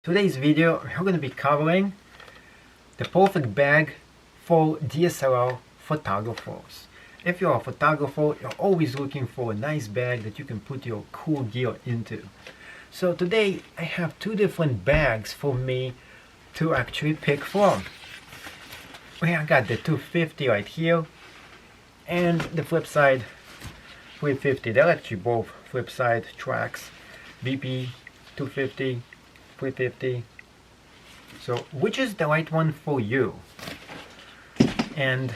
Today's video, we're going to be covering the perfect bag for DSLR photographers. If you're a photographer, you're always looking for a nice bag that you can put your cool gear into. So today I have two different bags for me to actually pick from. I got the 250 right here and the Flipside 350. They're actually both Flipside Treks, BP250. 350. So which is the right one for you? And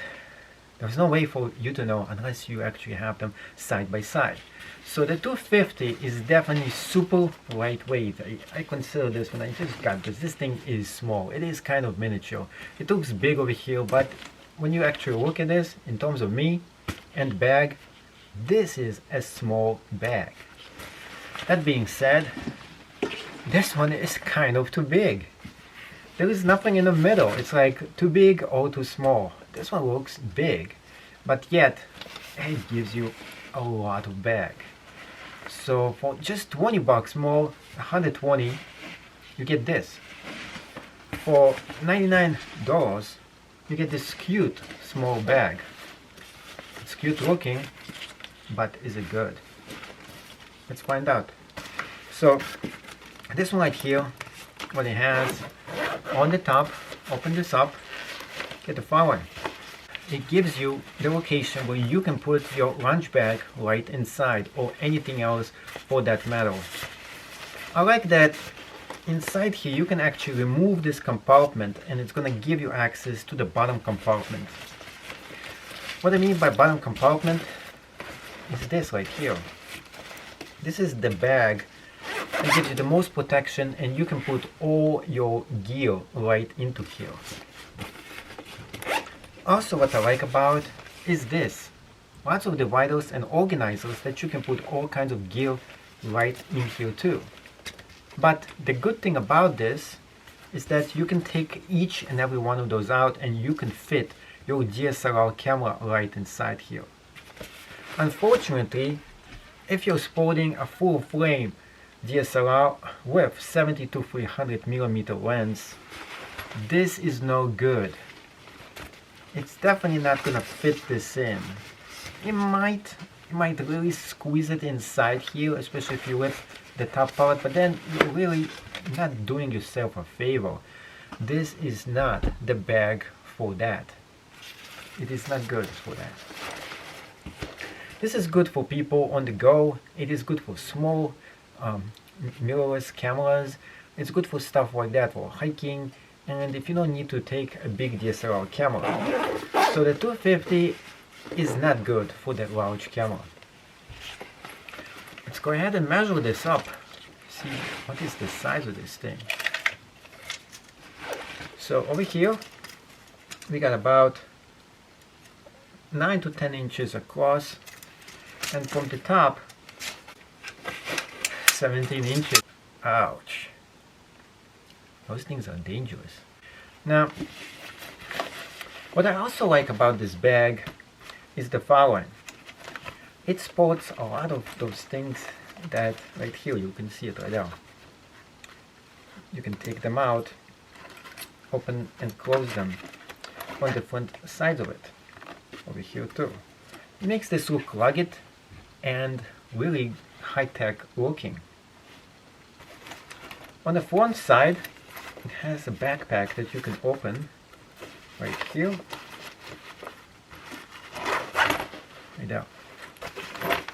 there's no way for you to know unless you actually have them side by side. So the 250 is definitely super lightweight. I consider this when I just got this. This thing is small. It is kind of miniature. It looks big over here, but when you actually look at this in terms of me and bag, this is a small bag. That being said, this one is kind of too big. There is nothing in the middle. It's like too big or too small. This one looks big, but yet it gives you a lot of bag. So for just 20 bucks more, 120, you get this. For $99, you get this cute small bag. It's cute looking, but is it good? Let's find out. So this one right here, what it has on the top, open this up, get the following. It gives you the location where you can put your lunch bag right inside, or anything else for that matter. I like that inside here you can actually remove this compartment and it's going to give you access to the bottom compartment. What I mean by bottom compartment is this right here. This is the bag. It gives you the most protection and you can put all your gear right into here. Also what I like about is this. Lots of dividers and organizers that you can put all kinds of gear right in here too. But the good thing about this is that you can take each and every one of those out and you can fit your DSLR camera right inside here. Unfortunately, if you're sporting a full frame DSLR with 70 to 300mm lens, this is no good. It's definitely not gonna fit this in. It might really squeeze it inside here, especially if you lift the top part, but then you're really not doing yourself a favor. This is not the bag for that. It is not good for that. This is good for people on the go. It is good for small mirrorless cameras. It's good for stuff like that, for hiking, and if you don't need to take a big DSLR camera. So the 250 is not good for that large camera. Let's go ahead and measure this up. See what is the size of this thing. So over here we got about 9 to 10 inches across, and from the top 17 inches. Ouch. Those things are dangerous. Now, what I also like about this bag is the following. It sports a lot of those things that right here, you can see it right now. You can take them out, open and close them on different sides of it. Over here too. It makes this look rugged and really high-tech looking. On the front side, it has a backpack that you can open right here. Right there.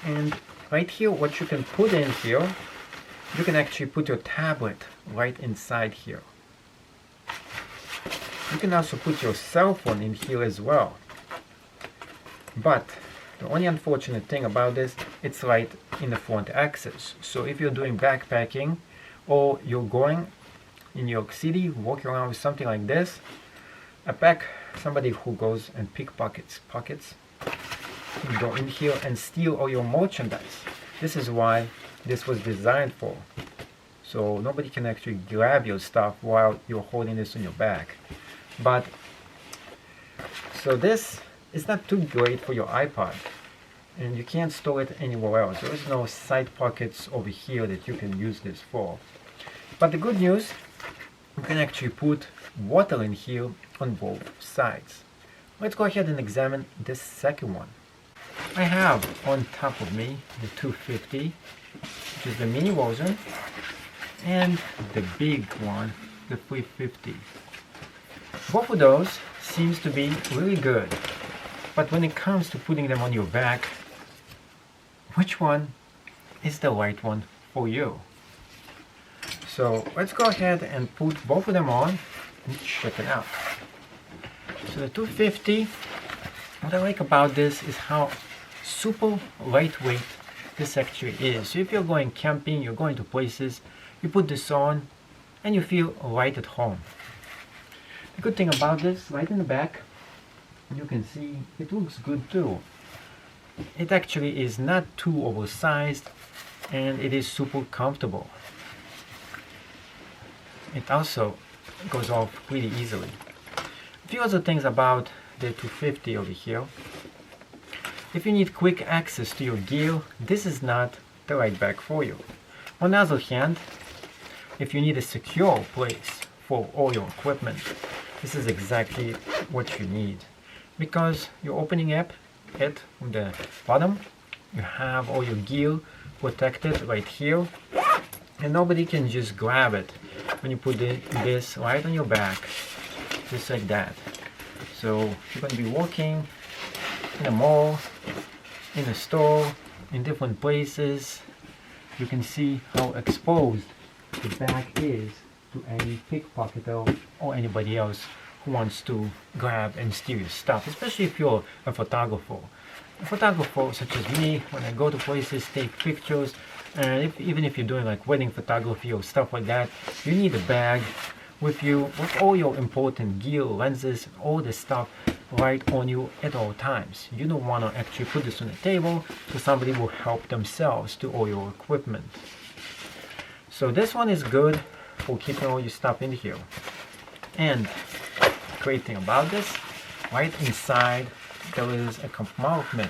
And right here, what you can put in here, you can actually put your tablet right inside here. You can also put your cell phone in here as well. But the only unfortunate thing about this, it's right in the front axis. So if you're doing backpacking or you're going in New York City, walking around with something like this, somebody who goes and pickpockets pockets, can go in here and steal all your merchandise. This is why this was designed for. So nobody can actually grab your stuff while you're holding this in your back. But so this is not too great for your iPod, and you can't store it anywhere else. There is no side pockets over here that you can use this for. But the good news can actually put water in here on both sides. Let's go ahead and examine this second one. I have on top of me the 250, which is the mini version, and the big one, the 350. Both of those seems to be really good, but when it comes to putting them on your back, which one is the right one for you? So let's go ahead and put both of them on and check it out. So the 250, what I like about this is how super lightweight this actually is. So if you're going camping, you're going to places, you put this on and you feel right at home. The good thing about this, right in the back, you can see it looks good too. It actually is not too oversized and it is super comfortable. It also goes off pretty easily. A few other things about the 250 over here. If you need quick access to your gear, this is not the right bag for you. On the other hand, if you need a secure place for all your equipment, this is exactly what you need. Because you're opening up it from the bottom, you have all your gear protected right here, and nobody can just grab it when you put this right on your back, just like that. So you're going to be walking in a mall, in a store, in different places. You can see how exposed the back is to any pickpocketer or anybody else who wants to grab and steal your stuff, especially if you're a photographer. A photographer such as me, when I go to places, take pictures, and even if you're doing like wedding photography or stuff like that, you need a bag with you with all your important gear, lenses, all the stuff right on you at all times. You don't want to actually put this on the table so somebody will help themselves to all your equipment. So this one is good for keeping all your stuff in here. And the great thing about this, right inside there is a compartment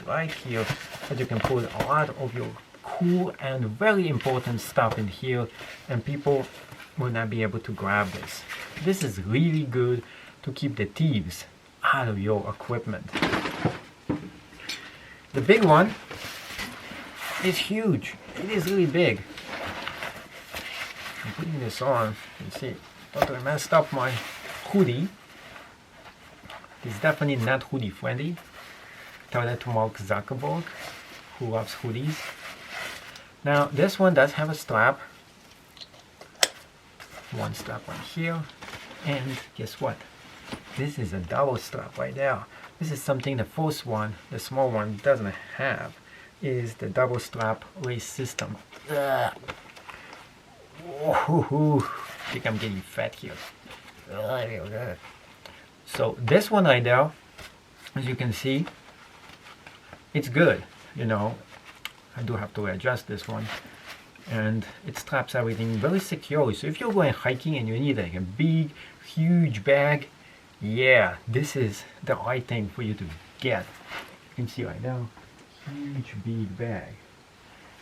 right here that you can put a lot of your cool and very important stuff in here, and people will not be able to grab this. This is really good to keep the thieves out of your equipment. The big one is huge. It is really big. I'm putting this on. You see, don't I messed up my hoodie. It's definitely not hoodie friendly. Tell that to Mark Zuckerberg, who loves hoodies. Now this one does have a strap. One strap right here, and guess what? This is a double strap right there. This is something the first one, the small one, doesn't have, is the double strap lace system. Ugh. I think I'm getting fat here. So this one right there, as you can see, it's good. You know, I do have to adjust this one, and it straps everything very securely. So if you're going hiking and you need like a big, huge bag, yeah, this is the right thing for you to get. You can see right now, huge big bag.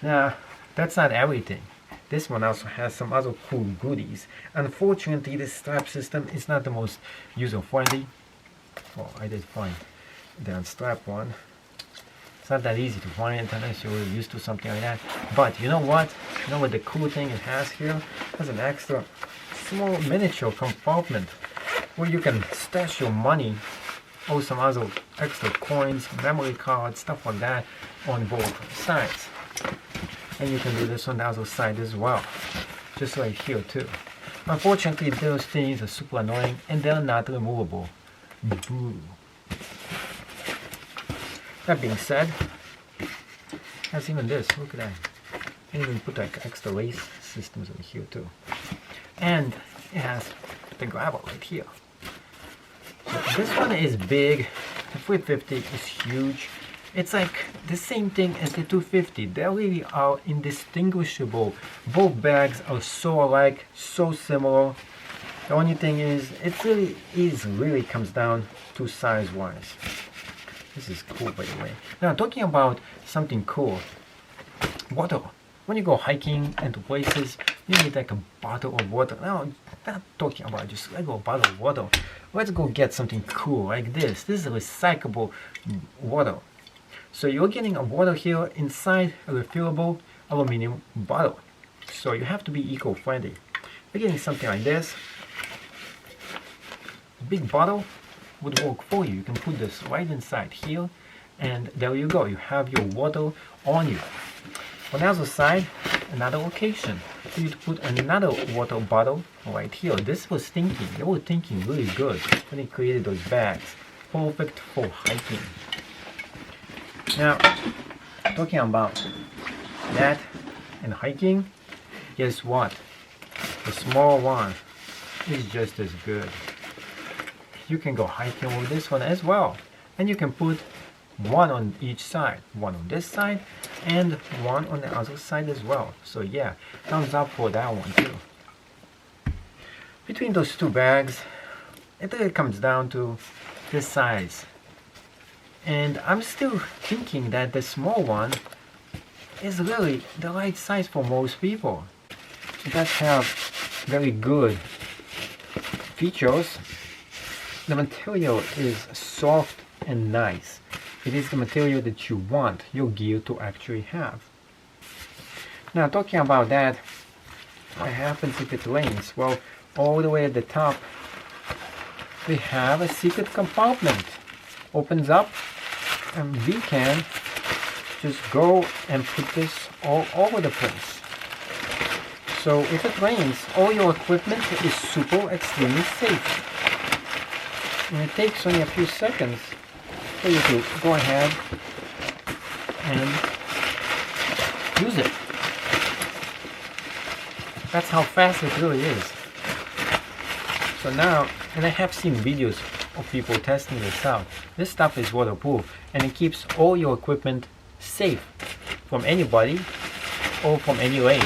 Now, that's not everything. This one also has some other cool goodies. Unfortunately, this strap system is not the most user-friendly. Well, I did find the unstrap one. It's not that easy to find unless you're really used to something like that. But you know what? You know what the cool thing it has here? It has an extra small miniature compartment where you can stash your money or some other extra coins, memory cards, stuff like that on both sides. And you can do this on the other side as well, just like here too. Unfortunately, those things are super annoying and they're not removable. Boo. That being said, there's even this, look at that. You can even put like extra lace systems over here too. And it has the grabber right here. So this one is big, the 350 is huge. It's like the same thing as the 250. They really are indistinguishable. Both bags are so alike, so similar. The only thing is, it really comes down to size-wise. This is cool, by the way. Now, talking about something cool, water. When you go hiking into places, You need like a bottle of water. No, not talking about just regular bottle of water. Let's go get something cool like this. This is a recyclable water. So you're getting a water here inside a refillable aluminum bottle. So you have to be eco-friendly. You're getting something like this. A big bottle would work for you. You can put this right inside here, and there you go. You have your water on you. On the other side, another location for you to put another water bottle right here. This was thinking. They were thinking really good when they created those bags. Perfect for hiking. Now, talking about that and hiking, guess what? The small one is just as good. You can go hiking with this one as well. And you can put one on each side. One on this side and one on the other side as well. So yeah, thumbs up for that one too. Between those two bags, it really comes down to this size. And I'm still thinking that the small one is really the right size for most people. It does have very good features. The material is soft and nice. It is the material that you want your gear to actually have. Now, talking about that, what happens if it rains? Well, all the way at the top, we have a secret compartment. Opens up, and we can just go and put this all over the place. So if it rains, all your equipment is super extremely safe. And it takes only a few seconds for you to go ahead and use it. That's how fast it really is. So now, and I have seen videos of people testing this out. This stuff is waterproof and it keeps all your equipment safe from anybody or from any rain.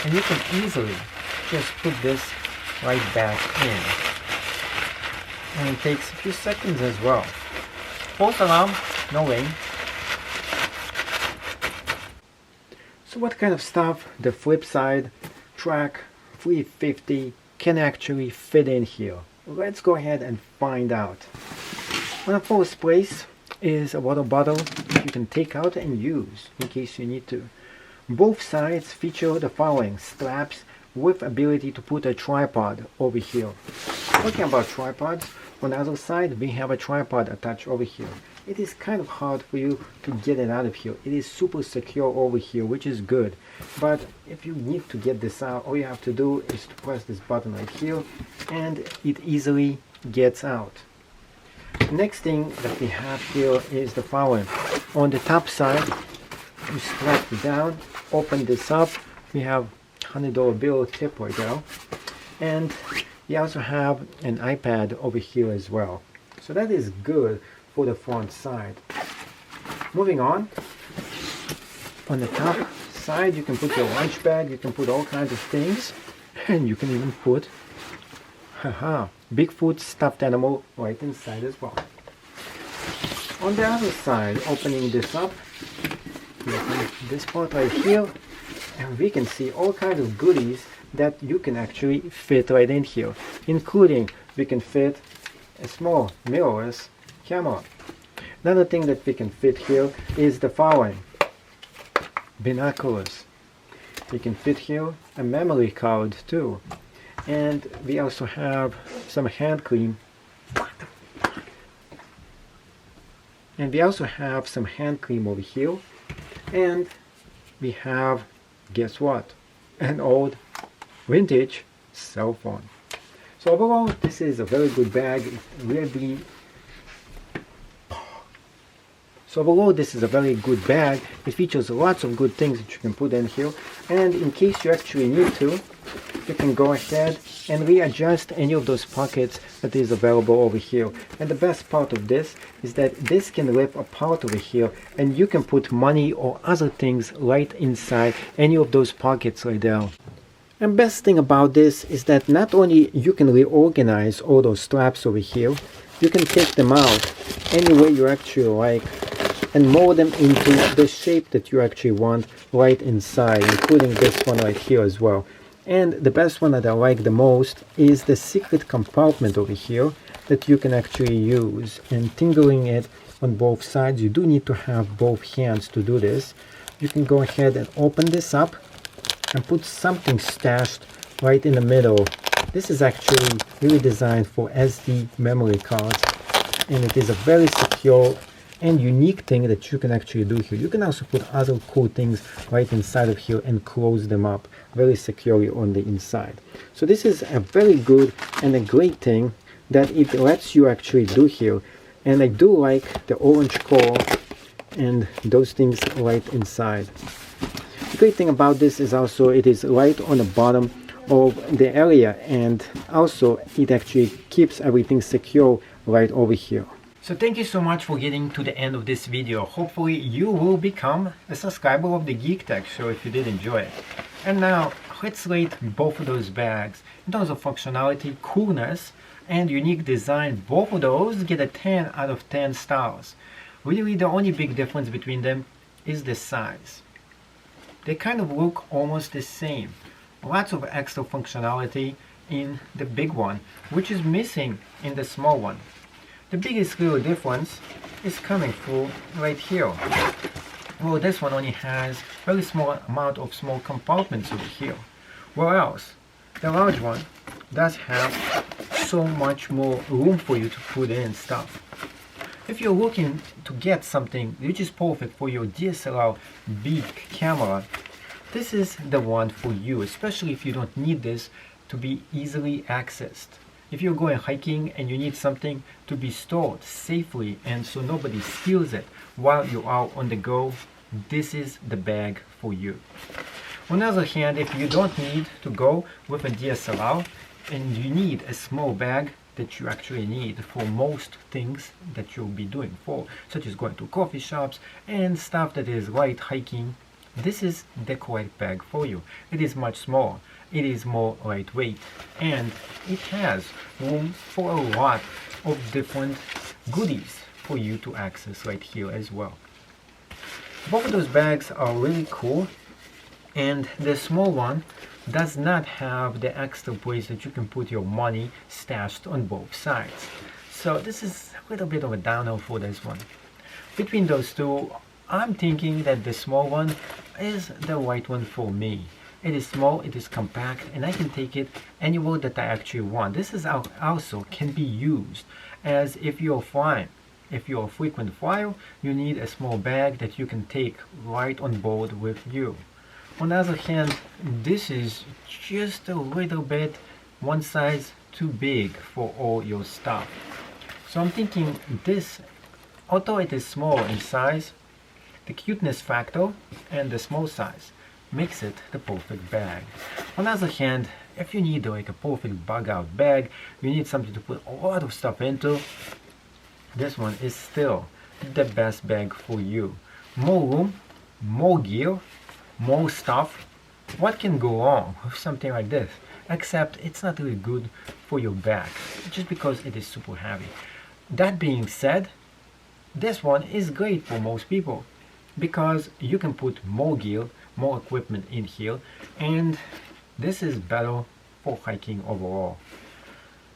And you can easily just put this right back in. And it takes a few seconds as well. False alarm, no rain. So what kind of stuff the Flipside Trek 350 can actually fit in here? Let's go ahead and find out. On the first place is a water bottle you can take out and use in case you need to. Both sides feature the following straps with ability to put a tripod over here. Talking about tripods, on the other side we have a tripod attached over here. It is kind of hard for you to get it out of here. It is super secure over here, which is good. But if you need to get this out, all you have to do is to press this button right here and it easily gets out. Next thing that we have here is the following. On the top side, you strap it down, open this up, we have $100 bill tip right there. And we also have an iPad over here as well. So that is good for the front side. Moving on the top side you can put your lunch bag, you can put all kinds of things, and you can even put Bigfoot stuffed animal right inside as well. On the other side, opening this up, you open this part right here, and we can see all kinds of goodies that you can actually fit right in here, including we can fit a small mirrorless camera. Another thing that we can fit here is the following: binoculars. We can fit here a memory card too, and we also have some hand cream. And we also have some hand cream over here, and we have, guess what, an old vintage cell phone. So overall, this is a very good bag. It features lots of good things that you can put in here, and in case you actually need to, you can go ahead and readjust any of those pockets that is available over here. And the best part of this is that this can rip apart over here, and you can put money or other things right inside any of those pockets right there. And best thing about this is that not only you can reorganize all those straps over here, you can take them out any way you actually like. and mold them into the shape that you actually want right inside, including this one right here as well. And the best one that I like the most is the secret compartment over here that you can actually use, and tingling it on both sides. You do need to have both hands to do this. You can go ahead and open this up and put something stashed right in the middle. This is actually really designed for SD memory cards, and it is a very secure and unique thing that you can actually do here. You can also put other cool things right inside of here and close them up very securely on the inside. So this is a very good and a great thing that it lets you actually do here. And I do like the orange color and those things right inside. The great thing about this is also it is right on the bottom of the area, and also it actually keeps everything secure right over here. So thank you so much for getting to the end of this video. Hopefully you will become a subscriber of the Geek Tech Show if you did enjoy it. And now let's rate both of those bags in terms of functionality, coolness, and unique design. Both of those get a 10 out of 10 stars. Really the only big difference between them is the size. They kind of look almost the same. Lots of extra functionality in the big one, which is missing in the small one. The biggest real difference is coming through right here. Well, this one only has very small amount of small compartments over here. Whereas the large one does have so much more room for you to put in stuff. If you're looking to get something which is perfect for your DSLR big camera, this is the one for you, especially if you don't need this to be easily accessed. If you're going hiking and you need something to be stored safely and so nobody steals it while you are on the go, this is the bag for you. On the other hand, if you don't need to go with a DSLR and you need a small bag that you actually need for most things that you'll be doing for, such as going to coffee shops and stuff that is light hiking, this is the correct bag for you. It is much smaller, it is more lightweight, and it has room for a lot of different goodies for you to access right here as well. Both of those bags are really cool, and the small one does not have the extra place that you can put your money stashed on both sides. So this is a little bit of a downer for this one. Between those two, I'm thinking that the small one is the right one for me. It is small, it is compact, and I can take it anywhere that I actually want. This is also can be used as if you're flying. If you're a frequent flyer, you need a small bag that you can take right on board with you. On the other hand, this is just a little bit one size too big for all your stuff. So I'm thinking this, although it is small in size, the cuteness factor and the small size makes it the perfect bag. On the other hand, if you need like a perfect bug out bag, you need something to put a lot of stuff into, this one is still the best bag for you. More room, more gear, more stuff. What can go wrong with something like this? Except it's not really good for your back, just because it is super heavy. That being said, this one is great for most people, because you can put more gear, more equipment in here, and this is better for hiking overall.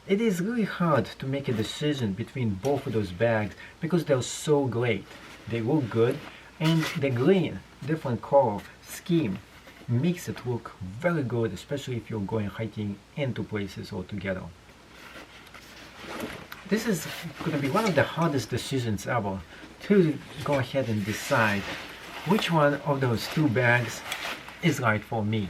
It is really hard to make a decision between both of those bags because they're so great. They look good, and the green, different color scheme makes it look very good, especially if you're going hiking into places altogether. This is going to be one of the hardest decisions ever, to go ahead and decide which one of those two bags is right for me.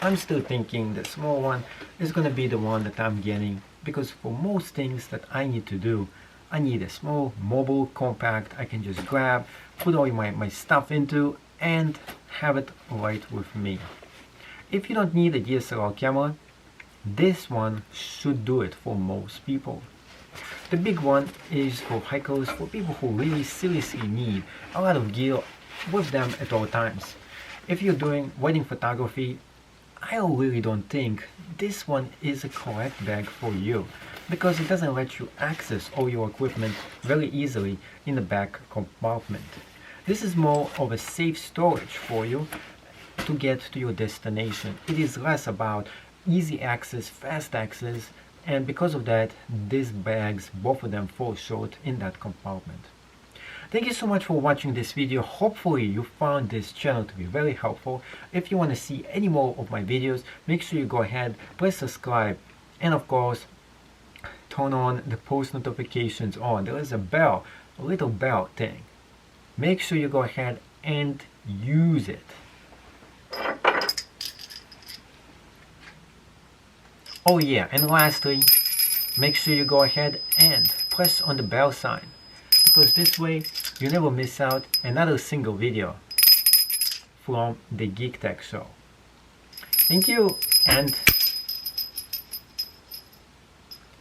I'm still thinking the small one is going to be the one that I'm getting, because for most things that I need to do, I need a small, mobile, compact, I can just grab, put all my stuff into, and have it right with me. If you don't need a DSLR camera, this one should do it for most people. The big one is for hikers, for people who really seriously need a lot of gear with them at all times. If you're doing wedding photography, I really don't think this one is a correct bag for you, because it doesn't let you access all your equipment very easily in the back compartment. This is more of a safe storage for you to get to your destination. It is less about easy access, fast access, and because of that, these bags, both of them, fall short in that compartment. Thank you so much for watching this video. Hopefully you found this channel to be very helpful. If you want to see any more of my videos, make sure you go ahead, press subscribe, and of course, turn on the post notifications on. There is a bell, a little bell thing. Make sure you go ahead and use it. Oh yeah, and lastly, make sure you go ahead and press on the bell sign, because this way you never miss out another single video from the Geek Tech Show. Thank you, and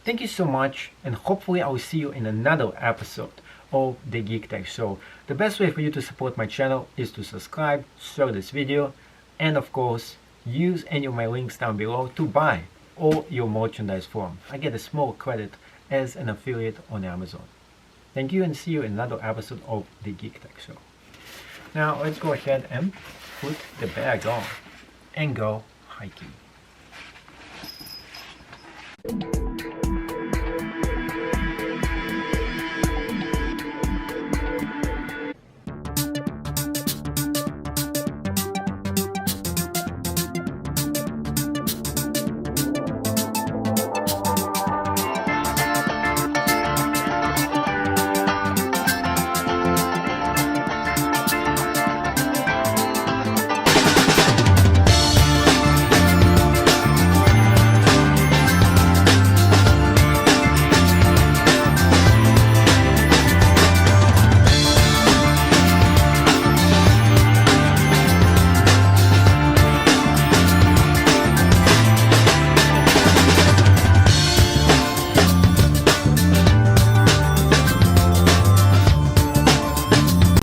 thank you so much, and hopefully I will see you in another episode of the Geek Tech Show. The best way for you to support my channel is to subscribe, share this video, and of course use any of my links down below to buy all your merchandise from. I get a small credit as an affiliate on Amazon. Thank you, and see you in another episode of the Geek Tech Show. Now let's go ahead and put the bag on and go hiking.